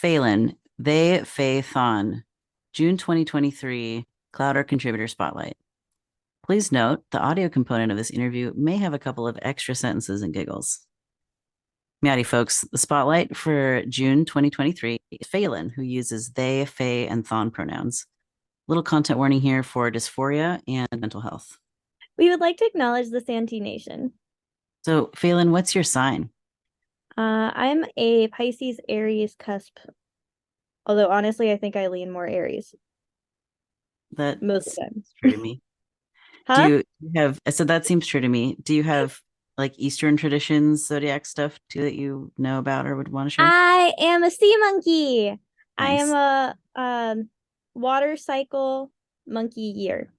Faelan, thon, June 2023, Clowder Contributor Spotlight. Please note the audio component of this interview may have a couple of extra sentences and giggles. Meowdy folks, the spotlight for June 2023 is Faelan, who uses they, fae, and thon pronouns. Little content warning here for dysphoria and mental health. We would like to acknowledge the Santee Nation. So, Faelan, what's your sign? I'm a Pisces Aries cusp. Although honestly, I think I lean more Aries That most of the time. true to me. Do Huh? you have, so that seems true to me. Do you have like Eastern traditions, zodiac stuff too that you know about or would want to share? I am a sea monkey. I am Nice. a water cycle monkey year.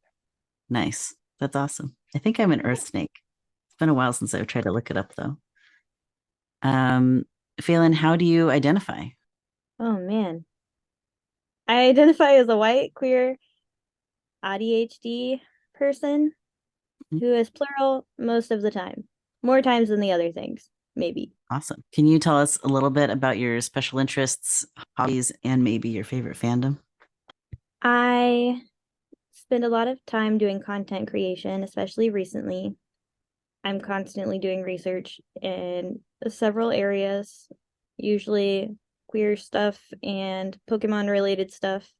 Nice. That's awesome. I think I'm an earth snake. It's been a while since I've tried to look it up though. Um, Phelan, how do you identify? Oh man. I identify as a white, queer, AuDHD person Mhm. who is plural most of the time. More times than the other things, maybe. Awesome. Can you tell us a little bit about your special interests, hobbies, and maybe your favorite fandom? I spend a lot of time doing content creation, especially recently. I'm constantly doing research in several areas, usually queer stuff and Pokemon related stuff,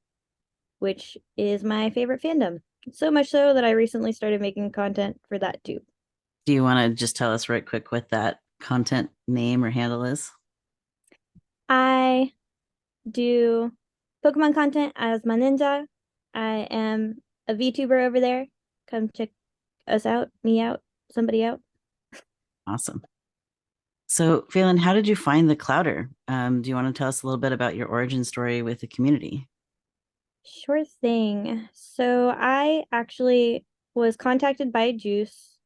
which is my favorite fandom. So much so that I recently started making content for that too. Do you want to just tell us right quick what that content name or handle is? I do Pokemon content as monenja. I am a VTuber over there. Come check us out, me out, somebody out. Awesome. So, Phelan, how did you find the Clowder? Do you want to tell us a little bit about your origin story with the community? Sure thing. So I actually was contacted by Juice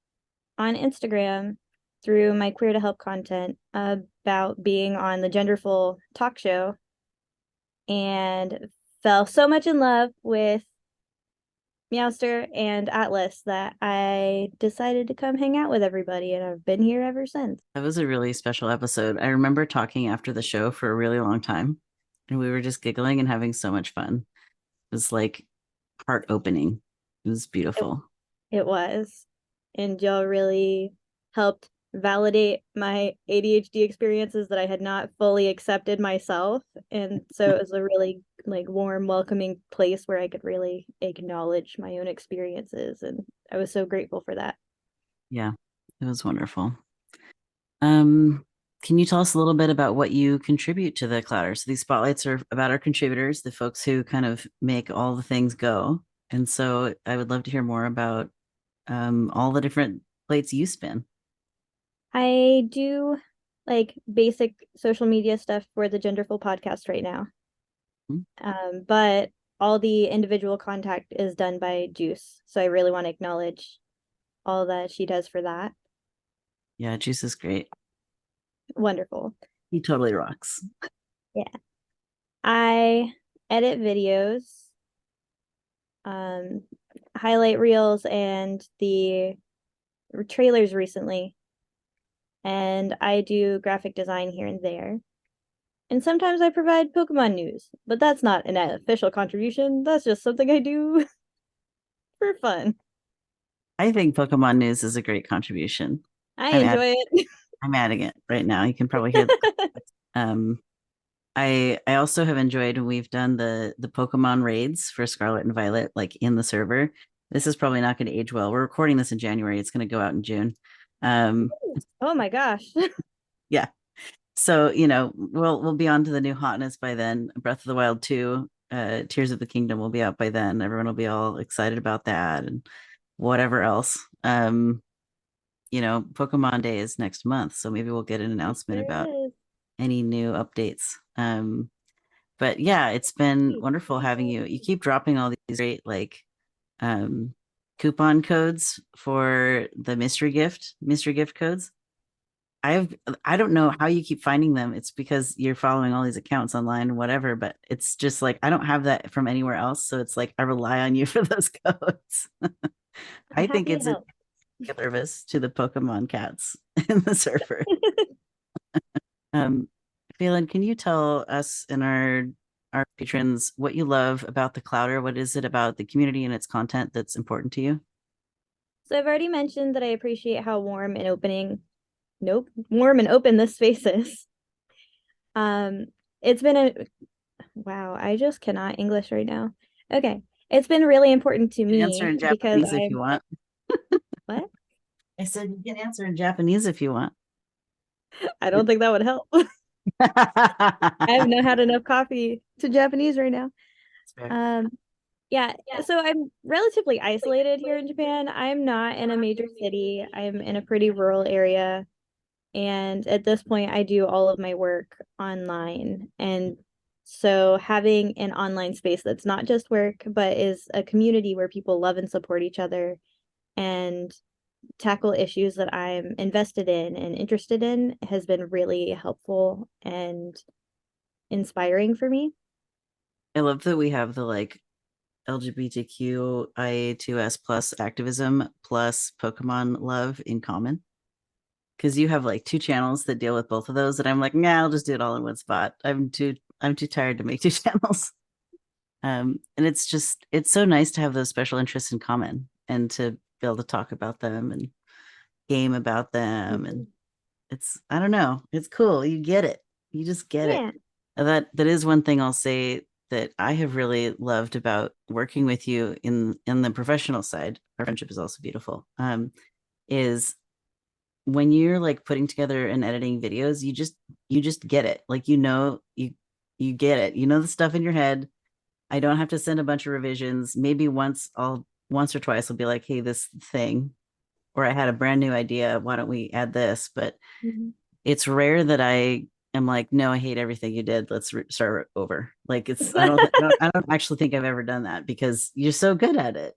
on Instagram through my Queer to Help content about being on the Genderful talk show and fell so much in love with Meowster and Atlas that I decided to come hang out with everybody, and I've been here ever since. That was a really special episode. I remember talking after the show for a really long time, and we were just giggling and having so much fun. It was like heart opening. It was It, beautiful. it was. And Jill really helped validate my ADHD experiences that I had not fully accepted myself. And so it was a really like warm, welcoming place where I could really acknowledge my own experiences. And I was so grateful for that. Yeah, it was wonderful. Um, can you tell us a little bit about what you contribute to the Clowder? So these spotlights are about our contributors, the folks who kind of make all the things go. And so I would love to hear more about all the different plates you spin. I do like basic social media stuff for the Genderful podcast right now. Hmm. But all the individual contact is done by Juice. So I really want to acknowledge all that she does for that. Yeah, Juice is great. Wonderful. He totally rocks. Yeah. I edit videos, um, highlight reels and the trailers recently. And I do graphic design here and there. And sometimes I provide Pokemon news, but that's not an official contribution. That's just something I do for fun. I think Pokemon News is a great contribution. I I'm enjoy it. I'm adding it right now. You can probably hear the um I also have enjoyed when we've done the Pokemon raids for Scarlet and Violet, like in the server. This is probably not going to age well. We're recording this in January. It's going to go out in June. Um, Oh my gosh. yeah. So, you know, we'll be on to the new hotness by then. Breath of the Wild 2, Tears of the Kingdom will be out by then. Everyone will be all excited about that and whatever else. You know, Pokemon Day is next month, so maybe we'll get an announcement about There is. any new updates. But yeah, it's been wonderful having you. You keep dropping all these great like um coupon codes for the mystery gift codes. I've I don't know how you keep finding them. It's because you're following all these accounts online and whatever, but it's just like I don't have that from anywhere else. So it's like I rely on you for those codes. I'm I think happy to it's a help. service to the Pokemon cats in the server. Um, Faelan, can you tell us and our patrons what you love about the Clowder? What is it about the community and its content that's important to you? So I've already mentioned that I appreciate how warm and open this space is. Um, it's been a wow, I just cannot English right now. Okay. It's been really important to You can answer me in because Japanese if you want. what? I said you can answer in Japanese if you want. I don't think that would help. I have not had enough coffee to Japanese right now. Fair. Um, yeah, so I'm relatively isolated here in Japan. I'm not in a major city. I'm in a pretty rural area. And at this point, I do all of my work online. And so having an online space that's not just work, but is a community where people love and support each other and tackle issues that I'm invested in and interested in has been really helpful and inspiring for me. I love that we have the like LGBTQIA2S plus activism plus Pokemon love in common. Because you have like two channels that deal with both of those, and I'm like, nah, I'll just do it all in one spot. I'm too tired to make two channels. And it's so nice to have those special interests in common and to be able to talk about them and game about them. And it's I don't know, it's cool. You get it. You just get it. Yeah. That is one thing I'll say that I have really loved about working with you in the professional side. Our friendship is also beautiful. Is when you're like putting together and editing videos, you just get it. Like you get it. You know the stuff in your head. I don't have to send a bunch of revisions. Maybe once or twice I'll be like, hey, this thing, or I had a brand new idea. Why don't we add this? But Mhm. it's rare that I am like, no, I hate everything you did. Let's start over. Like I don't actually think I've ever done that because you're so good at it.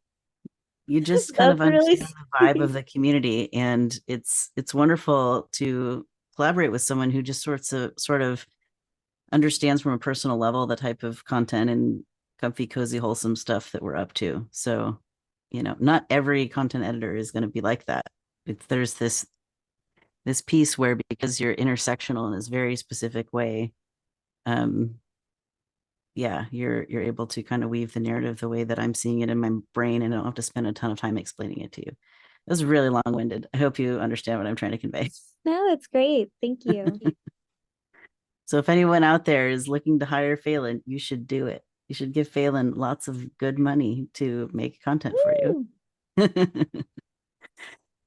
You just kind That's of really understand the vibe of sweet. the community, and it's wonderful to collaborate with someone who just sort of understands from a personal level the type of content and comfy, cozy, wholesome stuff that we're up to. So, not every content editor is going to be like that. There's this piece where because you're intersectional in this very specific way, um, yeah, you're able to kind of weave the narrative the way that I'm seeing it in my brain, and I don't have to spend a ton of time explaining it to you. It was really long-winded. I hope you understand what I'm trying to convey. No, it's great. Thank you. So if anyone out there is looking to hire Faelan, you should do it. You should give Faelan lots of good money to make content for you.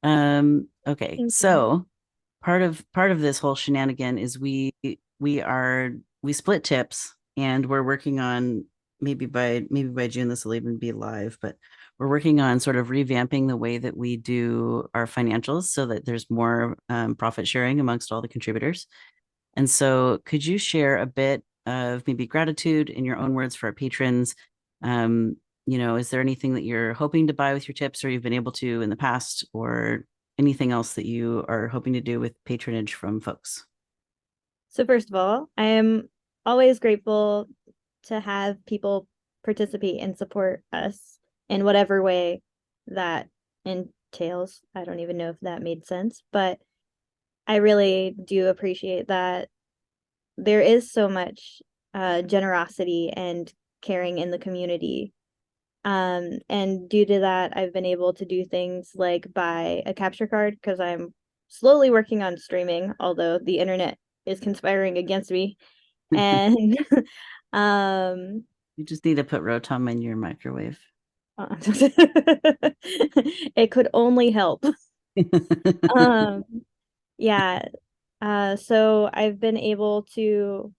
Woo! Okay. Thank you. So part of this whole shenanigan is we split tips and we're working on maybe by June this will even be live, but we're working on sort of revamping the way that we do our financials so that there's more profit sharing amongst all the contributors. And so, could you share a bit of maybe gratitude in your own words for our patrons? Is there anything that you're hoping to buy with your tips or you've been able to in the past, or anything else that you are hoping to do with patronage from folks? So first of all, I am always grateful to have people participate and support us in whatever way that entails. I don't even know if that made sense, but I really do appreciate that there is so much generosity and caring in the community. And due to that, I've been able to do things like buy a capture card because I'm slowly working on streaming, although the internet is conspiring against me. And um You just need to put Rotom in your microwave. it could only help. Um yeah. So I've been able to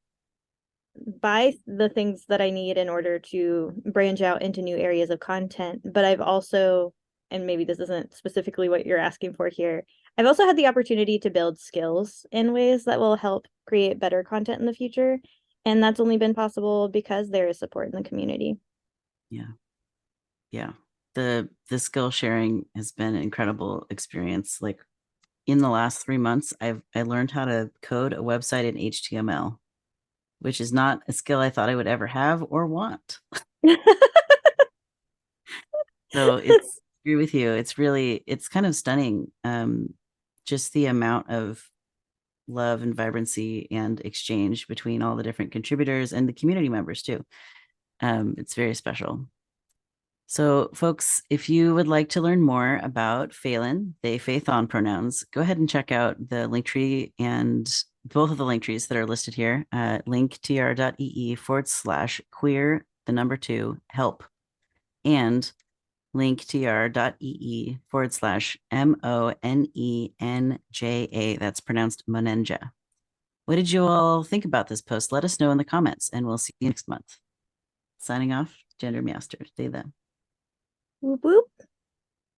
buy the things that I need in order to branch out into new areas of content. But I've also, and maybe this isn't specifically what you're asking for here, I've also had the opportunity to build skills in ways that will help create better content in the future. And that's only been possible because there is support in the community. Yeah. Yeah. The skill sharing has been an incredible experience. Like in the last 3 months, I learned how to code a website in HTML, which is not a skill I thought I would ever have or want. So it's I agree with you. It's kind of stunning. Just the amount of love and vibrancy and exchange between all the different contributors and the community members too. It's very special. So, folks, if you would like to learn more about Faelan, they, thon pronouns, go ahead and check out the link tree and both of the link trees that are listed here at linktr.ee/queer, the number 2, help, and linktr.ee/monenja. That's pronounced monenja. What did you all think about this post? Let us know in the comments, and we'll see you next month. Signing off, Gender Meowster. Stay then. Whoop whoop.